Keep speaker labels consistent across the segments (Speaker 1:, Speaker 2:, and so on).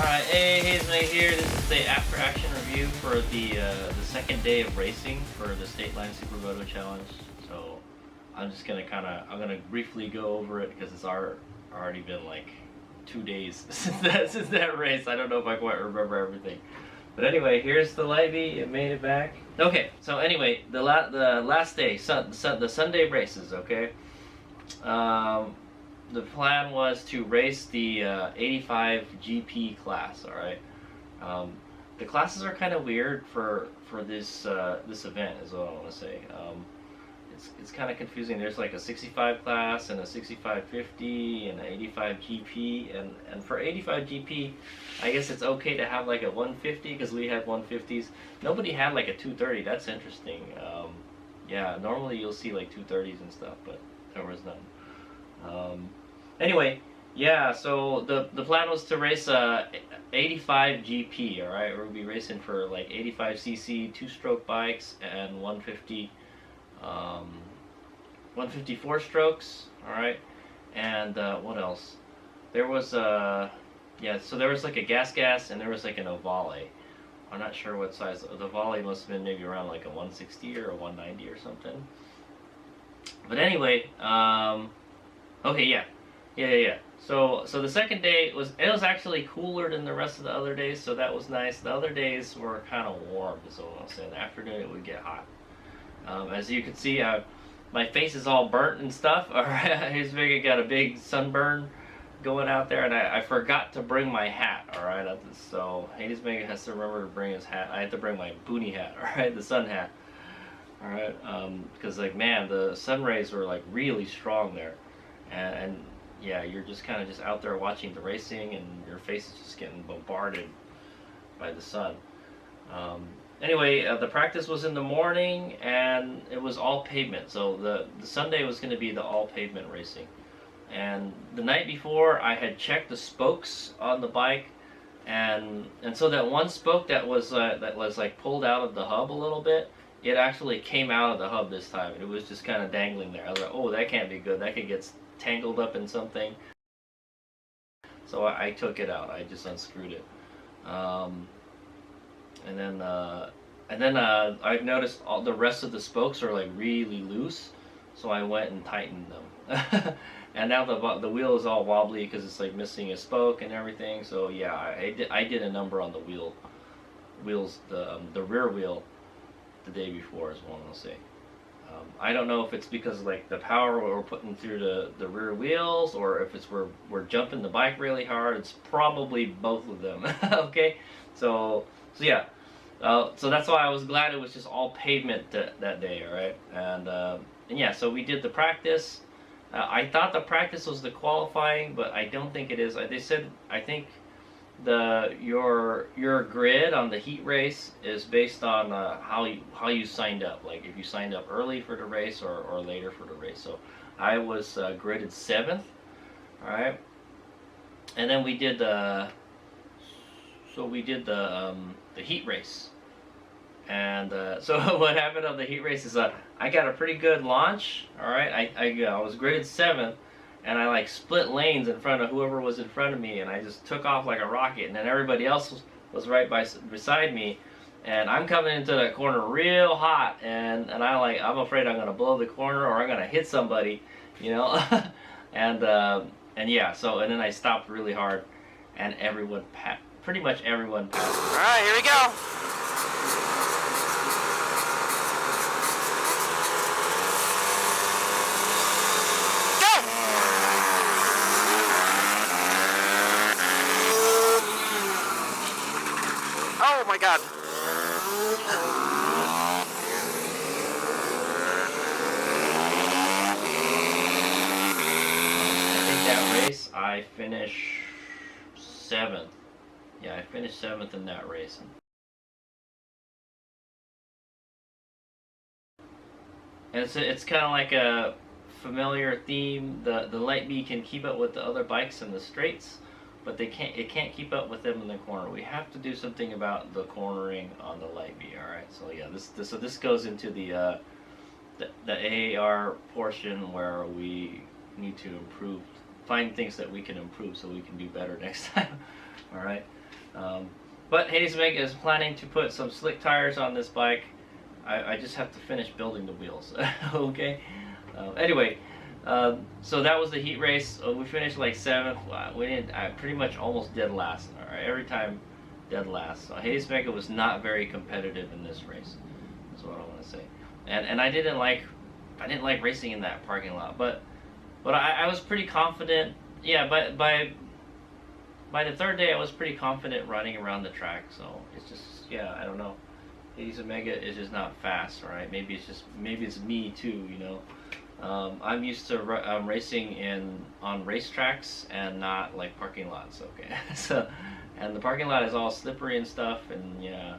Speaker 1: Alright, hey, Hazelmate here. This is the after action review for the second day of racing for the Stateline Supermoto challenge. So I'm just gonna I'm gonna briefly go over it because it's already been like 2 days since that race. I don't know if I quite remember everything. But anyway, here's the Livy. It made it back. Okay, so anyway, the last day, the Sunday races. Okay. The plan was to race the 85 GP class. All right. The classes are kind of weird for this this event, is what I want to say. It's kind of confusing. There's like a 65 class and a 65/50 and an 85 GP, and for 85 GP, I guess it's okay to have like a 150 because we had 150s. Nobody had like a 230. That's interesting. Yeah, normally you'll see like 230s and stuff, but there was none. Anyway, yeah, so the plan was to race 85 GP, all right? We'll be racing for like 85cc two-stroke bikes and 154 strokes, all right? And what else? There was yeah, so there was like a gas and there was like an ovale. I'm not sure what size. The volley must have been maybe around like a 160 or a 190 or something. But anyway, okay, yeah. So the second day was actually cooler than the rest of the other days, so that was nice. The other days were kind of warm, so I'll say in the afternoon it would get hot. As you can see, my face is all burnt and stuff. All right, he's got a big sunburn going out there, and I forgot to bring my hat. All right, so Hades Mega has to remember to bring his hat. I had to bring my boonie hat. All right, the sun hat. All right, because like man, the sun rays were like really strong there, and yeah, you're just kind of just out there watching the racing, and your face is just getting bombarded by the sun. Anyway, the practice was in the morning, and it was all pavement. So the Sunday was going to be the all pavement racing. And the night before, I had checked the spokes on the bike, and so that one spoke that was like pulled out of the hub a little bit, it actually came out of the hub this time. It was just kind of dangling there. I was like, oh, that can't be good. That could get tangled up in something. So I took it out. I just unscrewed it. And then I noticed all the rest of the spokes are like really loose, so I went and tightened them. And now the wheel is all wobbly because it's like missing a spoke and everything. So yeah, I did a number on the wheels, the rear wheel the day before, is what I'll say. I don't know if it's because like the power we're putting through the rear wheels, or if it's we're jumping the bike really hard. It's probably both of them. Okay, so yeah, so that's why I was glad it was just all pavement that day. All right, and yeah, so we did the practice. I thought the practice was the qualifying, but I don't think it is. They said I think your grid on the heat race is based on how you signed up. Like if you signed up early for the race or later for the race. So I was gridded 7th. All right, and then we did the heat race. And so what happened on the heat race is I got a pretty good launch. All right, I was graded 7th, and I like split lanes in front of whoever was in front of me, and I just took off like a rocket. And then everybody else was right beside me, and I'm coming into that corner real hot, and I'm afraid I'm gonna blow the corner or I'm gonna hit somebody, you know. and yeah, so and then I stopped really hard, and pretty much everyone passed.
Speaker 2: All right, here we go. Oh my God.
Speaker 1: I think that race I finished 7th. Yeah, I finished 7th in that race. And it's kind of like a familiar theme. The Light B can keep up with the other bikes in the straights, but it can't keep up with them in the corner. We have to do something about the cornering on the Light B. All right, so yeah, this goes into the AAR portion where we need to find things that we can improve so we can do better next time. All right. But Hades Omega is planning to put some slick tires on this bike. I just have to finish building the wheels. Okay. Anyway, so that was the heat race. We finished like 7th. We didn't. I pretty much almost dead last. All right, every time dead last. So Hades Omega was not very competitive in this race. That's what I want to say. And I didn't like racing in that parking lot. But I was pretty confident. Yeah, but by the 3rd day, I was pretty confident running around the track. So it's just, yeah, I don't know. Hades Omega is just not fast, right? Maybe it's me too, you know. I'm used to racing on racetracks and not like parking lots. Okay, so and the parking lot is all slippery and stuff, and yeah.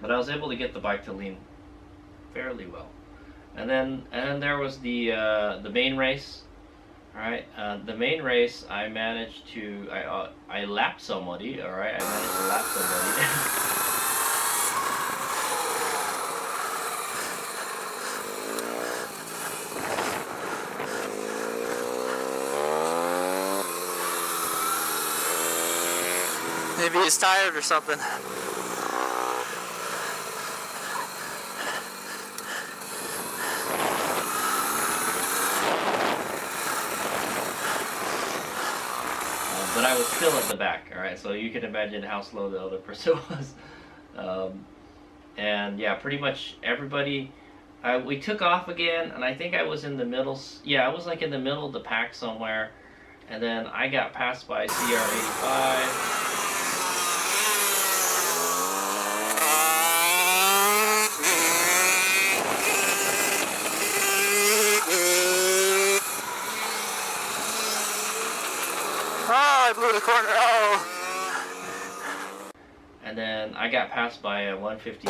Speaker 1: But I was able to get the bike to lean fairly well, and then there was the main race. All right, the main race, I managed to I lapped somebody. All right, I managed to lap somebody.
Speaker 2: Maybe he's tired or something.
Speaker 1: But I was still at the back, all right? So you can imagine how slow the other person was. And yeah, pretty much everybody, we took off again, and I think I was in the middle. Yeah, I was like in the middle of the pack somewhere. And then I got passed by CR85.
Speaker 2: Oh, I blew the corner. Oh.
Speaker 1: And then I got passed by a 150R.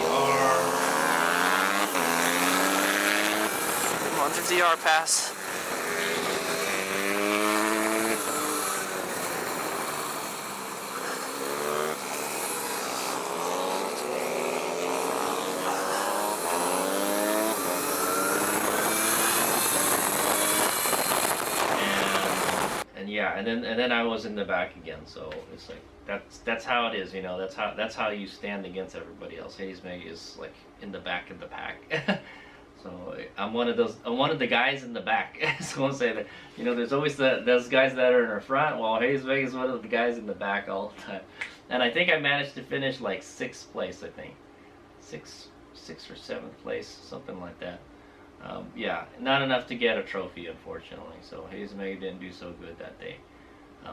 Speaker 2: 150R pass.
Speaker 1: Yeah, and then I was in the back again, so it's like that's how it is, you know. That's how you stand against everybody else. Hades Omega is like in the back of the pack. So I'm one of the guys in the back. So I'll say that, you know, there's always those guys that are in the front, while Hades Omega is one of the guys in the back all the time. And I think I managed to finish like 6th place. I think sixth or 7th place, something like that. Yeah, not enough to get a trophy, unfortunately. So Hades Omega didn't do so good that day,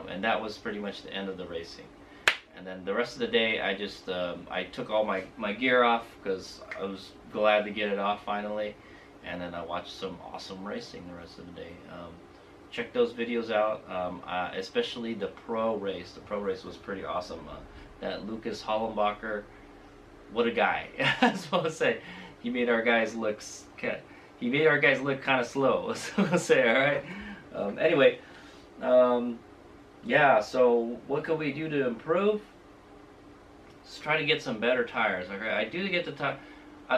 Speaker 1: and that was pretty much the end of the racing. And then the rest of the day, I just I took all my gear off because I was glad to get it off finally, and then I watched some awesome racing the rest of the day. Check those videos out, especially the pro race. The pro race was pretty awesome. That Lucas Hollenbacher, what a guy! I was supposed to say, he made our guys look kind of slow. So I'll say, all right. Anyway, yeah. So what can we do to improve? Let's try to get some better tires. Okay, I do get the tire.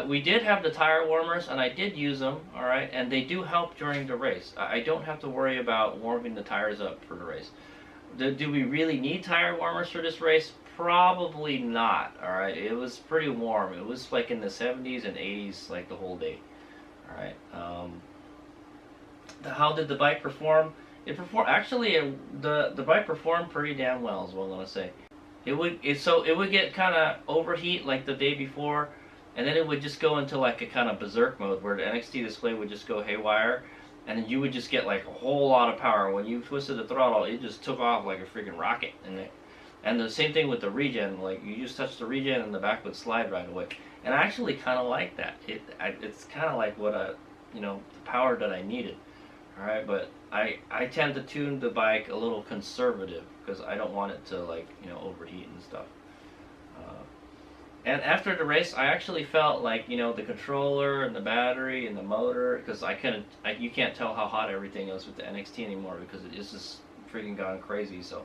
Speaker 1: We did have the tire warmers, and I did use them. All right, and they do help during the race. I don't have to worry about warming the tires up for the race. Do we really need tire warmers for this race? Probably not. All right, it was pretty warm. It was like in the 70s and 80s, like the whole day. All right. How did the bike perform? The bike performed pretty damn well, is what I'm gonna say. It would get kind of overheat like the day before, and then it would just go into like a kind of berserk mode where the NXT display would just go haywire, and then you would just get like a whole lot of power. When you twisted the throttle, it just took off like a freaking rocket. And the same thing with the regen. Like you just touch the regen and the back would slide right away. And I actually kind of like that. It's kind of like what the power that I needed. All right, but I tend to tune the bike a little conservative because I don't want it to overheat and stuff. And after the race, I actually felt like the controller and the battery and the motor, because you can't tell how hot everything is with the NXT anymore because it's just freaking gone crazy. So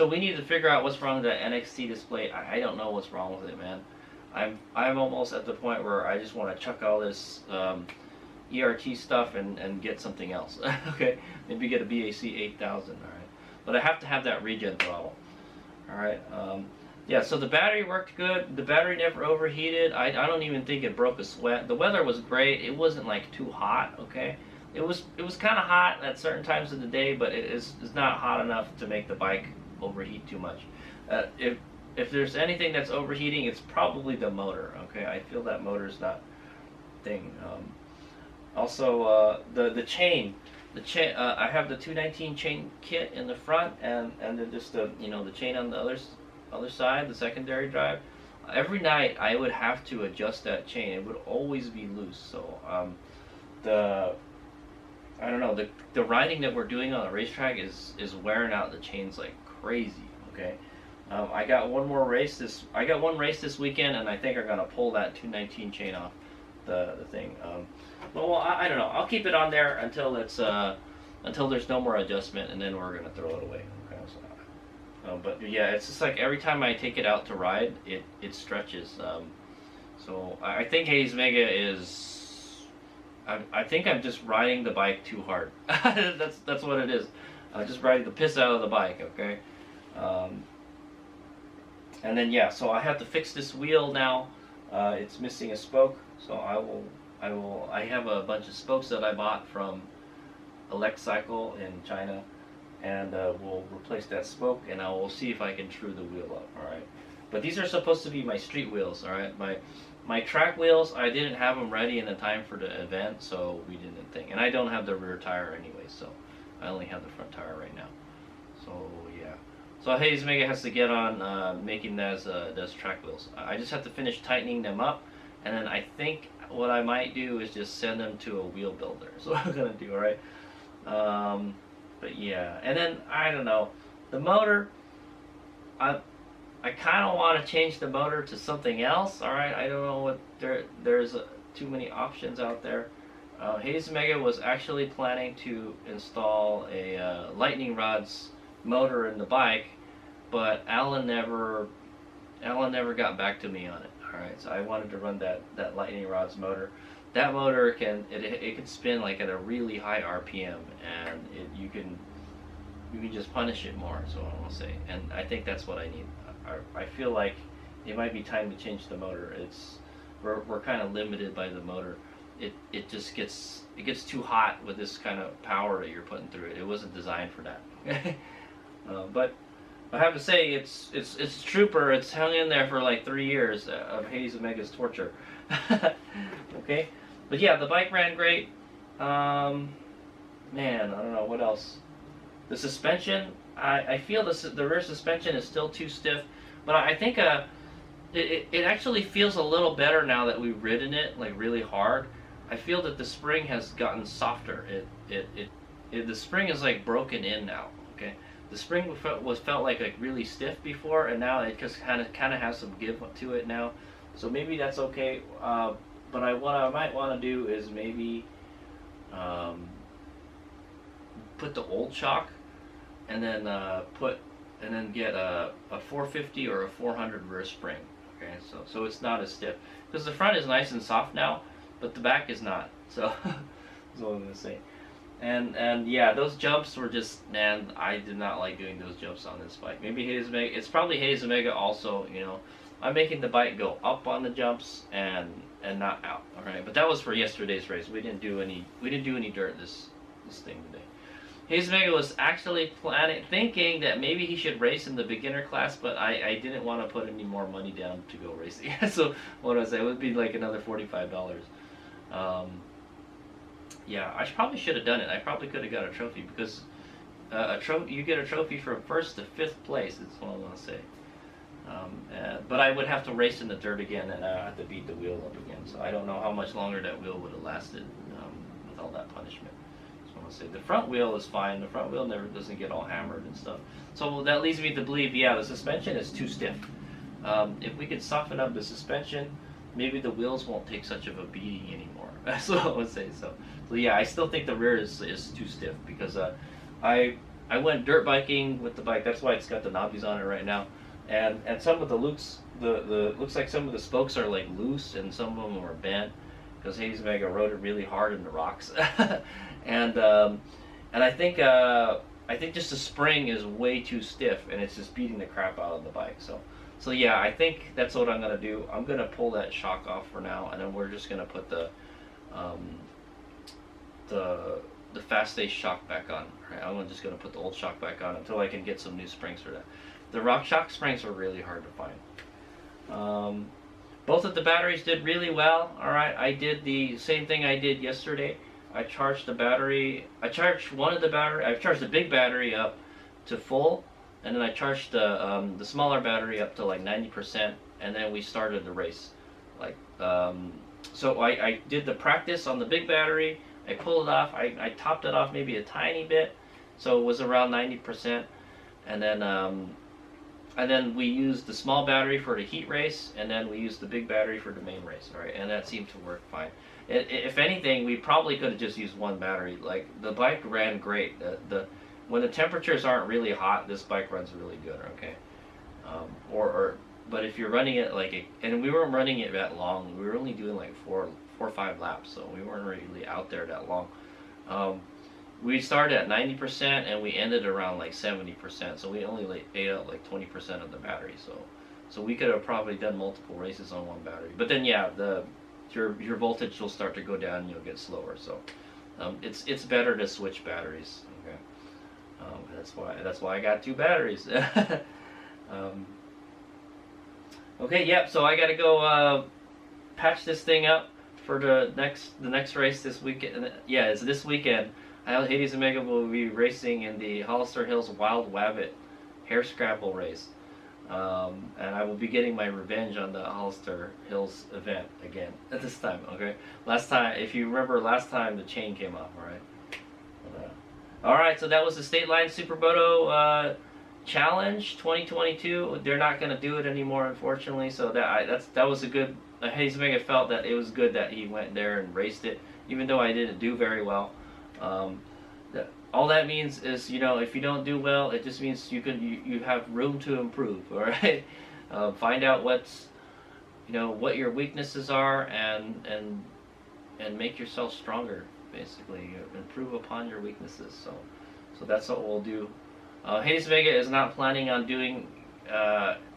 Speaker 1: we need to figure out what's wrong with the NXT display. I don't know what's wrong with it, man. I'm almost at the point where I just want to chuck all this ERT stuff and get something else. Okay, maybe get a BAC 8000. All right, but I have to have that regen throttle. All right. Yeah, so the battery worked good. The battery never overheated. I don't even think it broke a sweat. The weather was great. It wasn't like too hot. Okay, it was kind of hot at certain times of the day, but it's not hot enough to make the bike overheat too much. If there's anything that's overheating, it's probably the motor. Okay, I feel that motor's not thing. Also, the chain. I have the 219 chain kit in the front, and then just the the chain on the other side, the secondary drive. Every night I would have to adjust that chain. It would always be loose. So I don't know, the riding that we're doing on the racetrack is wearing out the chains like crazy. Okay, I got one race this weekend, and I think I'm gonna pull that 219 chain off the thing. But well, I don't know. I'll keep it on there until there's no more adjustment, and then we're gonna throw it away. Okay, so, but yeah, it's just like every time I take it out to ride, it stretches. So I think Hayes Mega is. I think I'm just riding the bike too hard. That's what it is. I'm just riding the piss out of the bike. Okay. And then yeah, so I have to fix this wheel now. It's missing a spoke, so I have a bunch of spokes that I bought from Cycle in China, and we'll replace that spoke, and I will see if I can true the wheel up. All right, but these are supposed to be my street wheels. All right, my track wheels, I didn't have them ready in the time for the event, so we didn't think. And I don't have the rear tire anyway, so I only have the front tire right now. So yeah. So Hayes Mega has to get on making those track wheels. I just have to finish tightening them up, and then I think what I might do is just send them to a wheel builder. That's what I'm gonna do, alright? But yeah, and then I don't know, the motor. I kind of want to change the motor to something else. All right, I don't know what there's too many options out there. Hayes Mega was actually planning to install a lightning rods motor in the bike, but Alan never got back to me on it. All right, so I wanted to run that lightning rods motor. That motor can spin like at a really high RPM, and you can just punish it more. So I want to say, and I think that's what I need. I feel like it might be time to change the motor. We're kind of limited by the motor. It just gets too hot with this kind of power that you're putting through it. It wasn't designed for that. But I have to say it's trooper. It's hung in there for like 3 years of Hayes Omega's torture. Okay, but yeah, the bike ran great. Man, I don't know what else. The suspension, I feel the rear suspension is still too stiff, but I think it actually feels a little better now that we've ridden it like really hard. I feel that the spring has gotten softer. The spring is like broken in now. Okay, the spring felt like really stiff before, and now it just kind of has some give to it now. So maybe that's okay. But what I might want to do is maybe put the old shock, and then get a 450 or a 400 rear spring. Okay, so it's not as stiff, because the front is nice and soft now, but the back is not. So that's what I'm gonna say. And yeah, those jumps were just, man, I did not like doing those jumps on this bike. Maybe Hayes Omega, it's probably Hayes Omega also. I'm making the bike go up on the jumps and not out. All right, but that was for yesterday's race. We didn't do any dirt this thing today. Hayes Mega was actually thinking that maybe he should race in the beginner class, but I didn't want to put any more money down to go racing. So what was it? It would be like another $45. Yeah, I probably should have done it. I probably could have got a trophy, because you get a trophy from 1st to 5th place. That's what I want to say. But I would have to race in the dirt again, and I have to beat the wheel up again. So I don't know how much longer that wheel would have lasted with all that punishment. Say the front wheel is fine. The front wheel doesn't get all hammered and stuff. So that leads me to believe, yeah, the suspension is too stiff. If we could soften up the suspension, maybe the wheels won't take such of a beating anymore. That's what I would say. So yeah, I still think the rear is too stiff, because I went dirt biking with the bike. That's why it's got the knobbies on it right now. And some of the loops, looks like some of the spokes are like loose, and some of them are bent, because Hayes Mega rode it really hard in the rocks. And I think I think just the spring is way too stiff, and it's just beating the crap out of the bike. So yeah, I think that's what I'm gonna do. I'm gonna pull that shock off for now, and then we're just gonna put the fast ace shock back on. Right, I'm just gonna put the old shock back on until I can get some new springs for that. The rock shock springs are really hard to find. Both of the batteries did really well. All right, I did the same thing I did yesterday. I charged the battery. I charged the big battery up to full, and then I charged the smaller battery up to like 90%, and then we started the race. Like, so I did the practice on the big battery. I pulled it off. I topped it off maybe a tiny bit, so it was around 90%, and then we used the small battery for the heat race, and then we used the big battery for the main race. All right, and that seemed to work fine. If anything, we probably could have just used one battery. Like, the bike ran great. When the temperatures aren't really hot, this bike runs really good. Okay, but if you're running it and we weren't running it that long. We were only doing like four or 5 laps, so we weren't really out there that long. We started at 90% and we ended around like 70%, so we only ate out like 20% of the battery. So we could have probably done multiple races on one battery. But then yeah, your voltage will start to go down and you'll get slower. So it's better to switch batteries. Okay, that's why I got 2 batteries. Okay, yep. So I gotta go patch this thing up for the next race this weekend. Yeah, it's this weekend. Hades Omega will be racing in the Hollister Hills Wild Wabbit Hare Scrabble race. And I will be getting my revenge on the Hollister Hills event again at this time. Okay, last time, if you remember, the chain came off. All right, so that was the Stateline Supermoto challenge 2022. They're not going to do it anymore, unfortunately. So that was a good. Hades Omega felt that it was good that he went there and raced it, even though I didn't do very well. All that means is, if you don't do well, it just means you have room to improve. All right, find out what your weaknesses are and make yourself stronger. Basically, improve upon your weaknesses. So that's what we'll do. Hades Omega is not planning on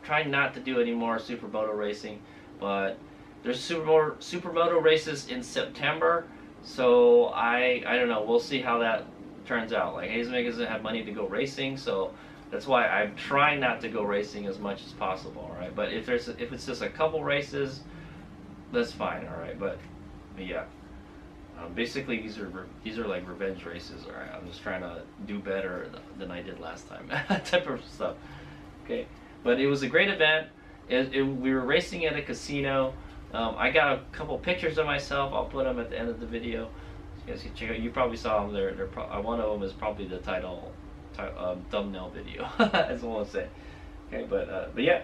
Speaker 1: trying not to do any more Supermoto racing, but there's Supermoto races in September. So I don't know. We'll see how that turns out. Like, Hades Omega doesn't have money to go racing, so that's why I'm trying not to go racing as much as possible. All right, but if it's just a couple races, that's fine. All right, but yeah, basically these are like revenge races. All right, I'm just trying to do better than I did last time, type of stuff. Okay, but it was a great event. We were racing at a casino. I got a couple pictures of myself. I'll put them at the end of the video. You guys can check out. You probably saw them. One of them is probably the thumbnail video. That's what I'll say. Okay, but yeah,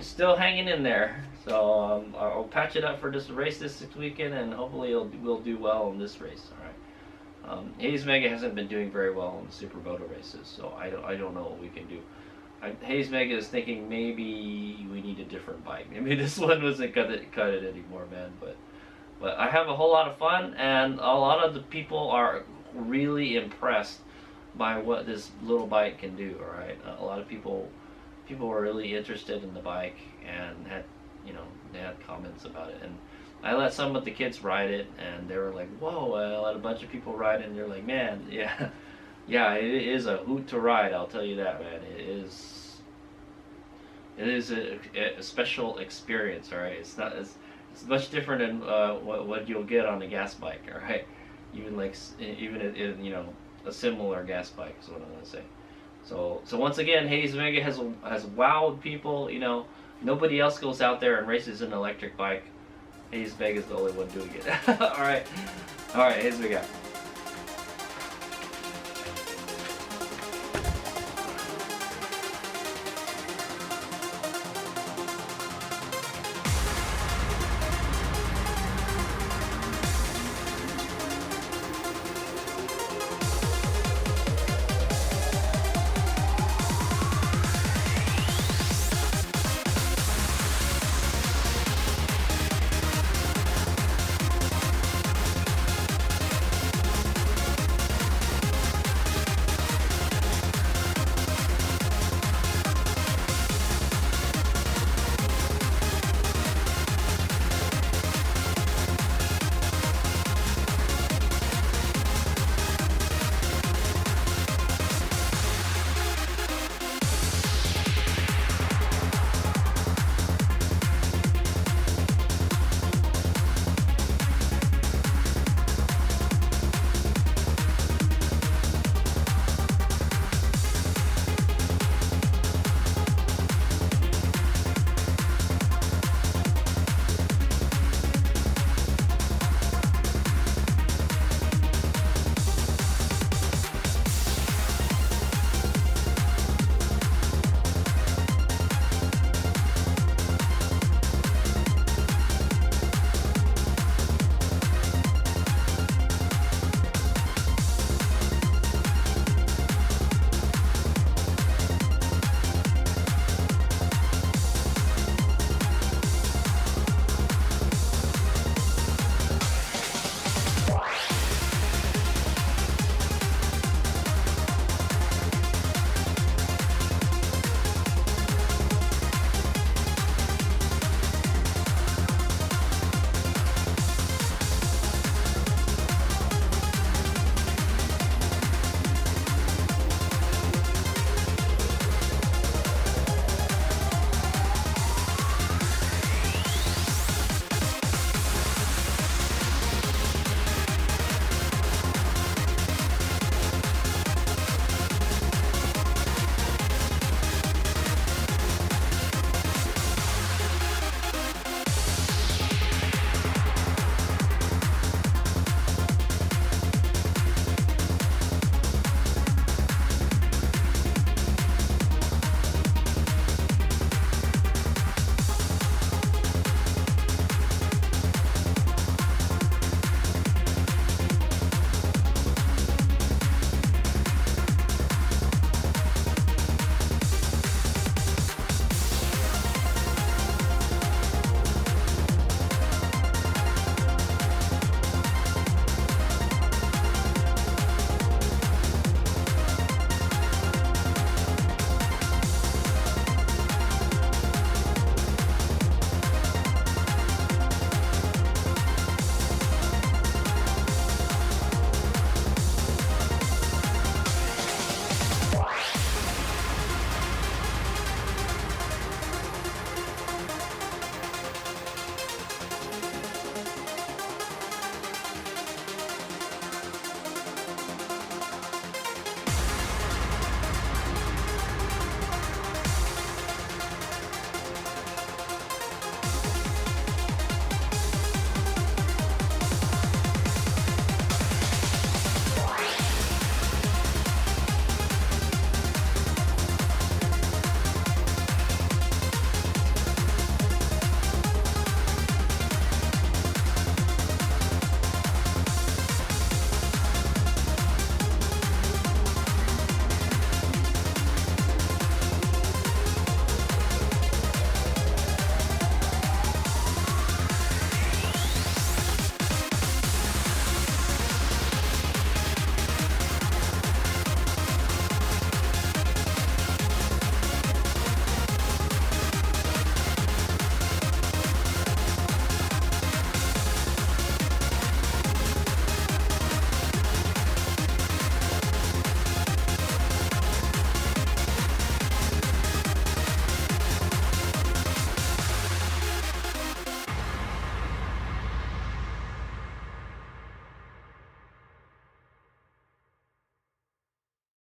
Speaker 1: still hanging in there. So I'll patch it up for this race this weekend, and hopefully we'll do well in this race. All right. Hades Omega hasn't been doing very well in the Supermoto races, so I don't know what we can do. Hades Omega is thinking maybe we need a different bike. Maybe this one wasn't cut it anymore, man. But I have a whole lot of fun, and a lot of the people are really impressed by what this little bike can do. All right, a lot of people were really interested in the bike and they had comments about it. And I let some of the kids ride it, and they were like, "Whoa!" I let a bunch of people ride it, and they're like, "Man, yeah." Yeah, it is a hoot to ride, I'll tell you that, man. It is a special experience, all right? It's much different than what you'll get on a gas bike, all right? Even in a similar gas bike is what I'm gonna say. So once again, Hades Omega has wowed people. Nobody else goes out there and races an electric bike. Hades Omega is the only one doing it. All right, Hades Omega.